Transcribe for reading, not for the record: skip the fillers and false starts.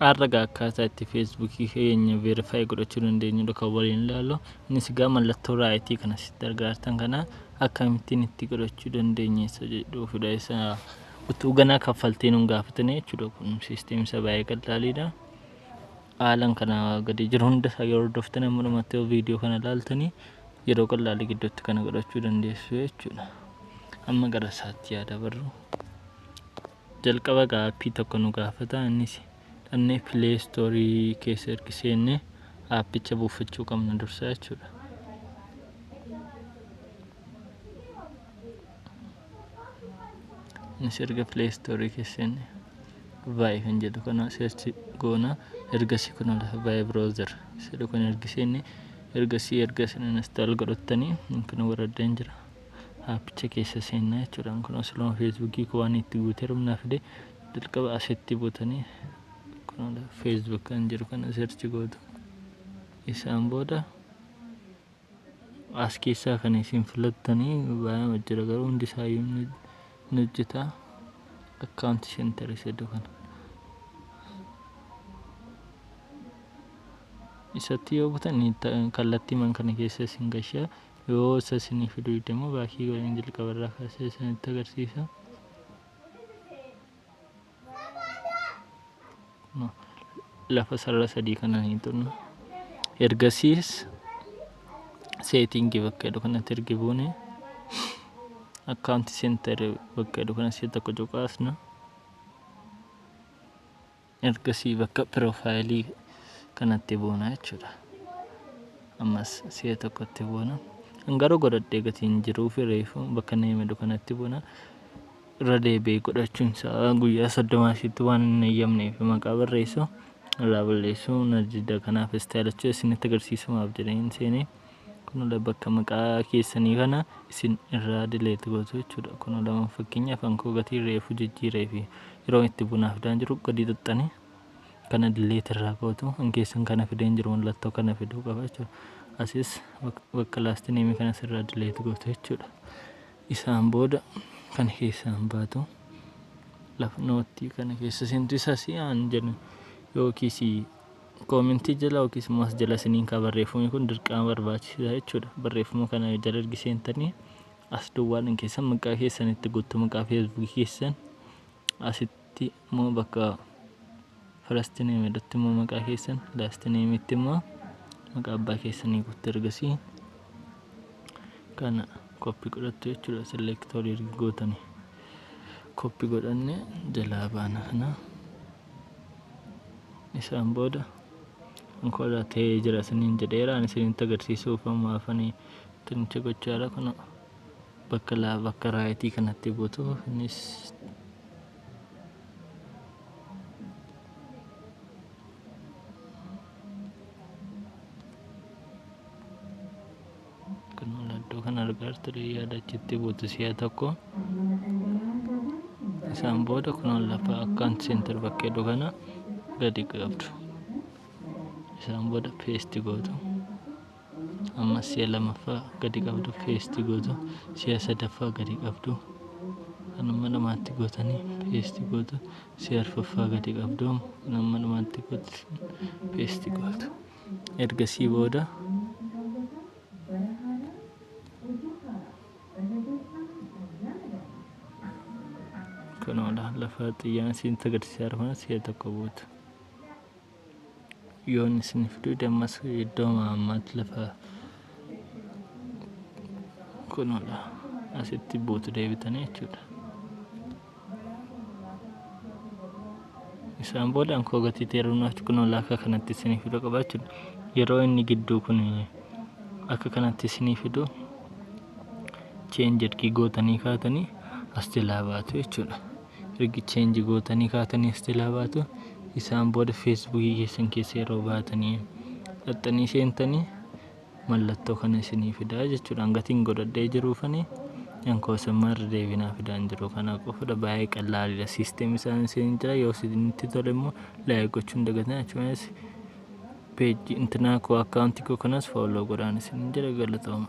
Har'a akkaataa itti feesbuukii keenya veerifaayi godhachuu dandeenyudha kan waliin ilaallu. Innis egaa mallattoo raayitii kana sitti argartan kana akkamittiin itti godhachuu dandeenya isa jedhuufidha. Isa utuu ganaa kaffaltii nuun gaafatanii jechuudha. Kun siisteemii isa baay'ee qal'aaliidha. Haalan kana gadi jiru hunda isaa yeroo hordoftan amma dhumatti viidiyoo kana ilaaltanii yeroo qal'aalii gidduutti kana godhachuu dandeessu jechuudha. Amma gara isaatti yaada barru. Jalqaba gaaffii tokko nu gaafata. Innis dhannee Play Store keessa ergiseenne aappicha buufachuu qabna dursa jechuudha. Innis erga Play Store keessenne Vai kan jedhu kana search goona. Ergasii kun Vai browser jedhu kan ergiseenne ergasii install godhattanii kan warraddeen jira. Aappicha keessa seenna jechuudha. Kun asuma Facebookii waan itti guuteeru naaf fide jalqaba asitti buutanii Facebook kan jiru kana search gootu. Isaan booda as keessaa kan isin filattanii baay'ee jira garuu hundi isaayyuu ni hojjeta. Account center jedhu kana. Isatti yoo butan kallattii man kana keessa isin gashaa yoo isa isinii fiduu deemu baakii godhanii jalqabarraa kaasee isinitti agarsiisa. Lafa sarara sadii kana ni turna. Ergasiis setting bakka jedhu kanatti ergi buune account center bakka jedhu kana si'a tokko cuqaasna. Ergasii bakka profaayilii kanatti buuna jechuudha. Ammas si'a tokkotti buuna. Garuu godhadhee gatiin jiruu fi reefu bakka neemedhu kanatti buuna. Irra deebi'ee godhachuun isaa guyyaa 30 waan hin eeyyamneef maqaa barreessu irraa balleessuu najjida kanaaf istaayilachuu isinitti agarsiisumaaf jedheen seenee kun bakka maqaa keessanii kana isin irraa dileet gootu jechuudha. Kun lama fakkeenyaaf ankoo gatii reefu jijjiiree fi yeroo itti bunaaf dhaan jiru gadi tuxxanii kana dileet irraa gootu hankeessan kana fideen jiru mallattoo kana fiduu qaba jechuudha. Asis bakka laastineemii kana sirraa dileet gootu jechuudha. Isaan booda kan keessaan baatu lafa nootii kana keessa seentu isa si'aan jedhu yookiis koomentii jala yookiis mas jala siniin ka barreeffamni kun dirqama barbaachisaa jechuudha. Barreeffama kana jala ergi seentanii as duwwaan keessan maqaa keessanitti guutuu maqaa Facebook keessan asitti immoo bakka first name irratti immoo maqaa keessan last name itti immoo maqaa abbaa keessanii guutuu ergasii kana copy godhattu jechuudha. Selector ergi gootanii copy godhanne jalaa baana kana. Isaan booda ankola ta'ee jira siniin jedheeraan isinitti agarsiisuuf amma afanii tinicha gochaadha. Kun bakka raayitii kanatti buutu innis kan argartu yaadachitti buutu si'a tokko. Isaan booda kun lafa account center bakka jedhu kana gadi qabdu. Isaan booda paste gootu. Amma si'a lamaffaa gadi qabdu paste gootu. Si'a sadaffaa gadi qabdu. Kanuma namaatti gootanii paste gootu. Si'a arfaffaa gadi qabdu. Kanuma namaatti gootu paste gootu. Ergasii booda kanola lafa xiyyaan isin agarsiisaa jiru si'a tokko buutu. Yoon isin fiduu dammas iddoo maammaatti lafa kanola asitti buutu deebitanii jechuudha. Isaan booda ankoo gatii teeruunaaf kanola akka kanatti isin fiduu qabaachuudha. Yeroo inni gidduu kun akka kanatti isin fiduu change ergi gootanii kaatanii as jalaa baatu jechuudha. Ergi change gootanii kaatanii as jalaa baatu. Isaan booda Facebookii keessan keessa yeroo baatanii dhaxxanii seentanii mallattoo kana isinii fidaa jechuudha. Gatiin godhadhee jiruufanii ankoo sammaarra deebinaa fidaan jiru kana qofadha. Baay'ee qal'aaliidha. Siisteemii isaan isin jira yoo isinitti tole immoo laayik gochuun dagatinaa jechuunis peejii intinaa koo akkaawuntii koo kanas fooloo godhaan isin jira. Galatooma.